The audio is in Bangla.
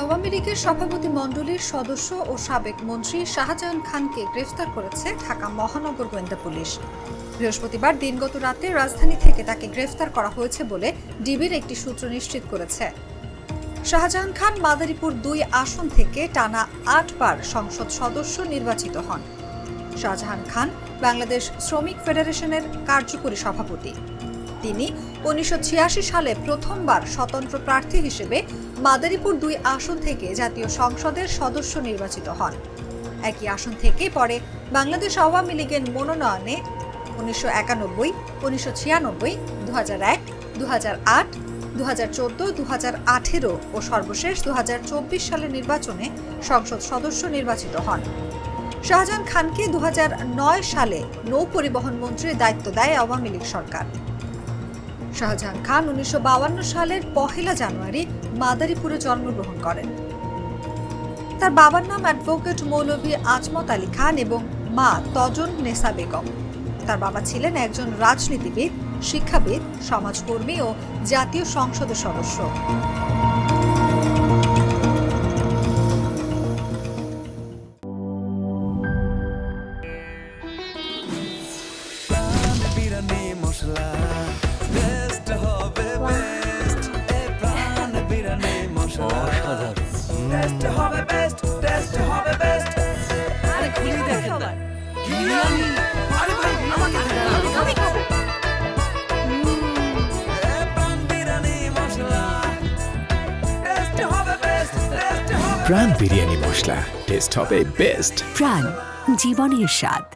আওয়ামী লীগের সভাপতি মণ্ডলীর সদস্য ও সাবেক মন্ত্রী শাহজাহান খানকে গ্রেফতার করেছে ঢাকা মহানগর গোয়েন্দা পুলিশ। বৃহস্পতিবার দিনগত রাতে রাজধানী থেকে তাকে গ্রেফতার করা হয়েছে বলে ডিবির একটি সূত্র নিশ্চিত করেছে। শাহজাহান খান মাদারীপুর ২ আসন থেকে টানা ৮ বার সংসদ সদস্য নির্বাচিত হন। শাহজাহান খান বাংলাদেশ শ্রমিক ফেডারেশনের কার্যকরী সভাপতি। তিনি ১৯৮৬ সালে প্রথমবার স্বতন্ত্র প্রার্থী হিসেবে মাদারীপুর ২ আসন থেকে জাতীয় সংসদের সদস্য নির্বাচিত হন। একই আসন থেকে পরে বাংলাদেশ আওয়ামী লীগের মনোনয়নে ১৯৯১, ১৯৯৬, ২০০১, ২০০৮, ২০১৪, ২০১৮ ও সর্বশেষ ২০২৪ সালের নির্বাচনে সংসদ সদস্য নির্বাচিত হন। শাহজাহান খানকে ২০০৯ সালে নৌ পরিবহন মন্ত্রীর দায়িত্ব দেয় আওয়ামী লীগ সরকার। শাহজাহান খান ১৯৫২ সালের ১ জানুয়ারি মাদারীপুরে জন্মগ্রহণ করেন। তার বাবার নাম অ্যাডভোকেট মৌলভী আজমত আলী খান এবং মা তজন নেসা বেগম। তার বাবা ছিলেন একজন রাজনীতিবিদ, শিক্ষাবিদ, সমাজকর্মী ও জাতীয় সংসদের সদস্য। প্রাণ বিরিয়ানি মশলা, টেস্ট হবে বেস্ট। প্রাণ, জীবনের স্বাদ।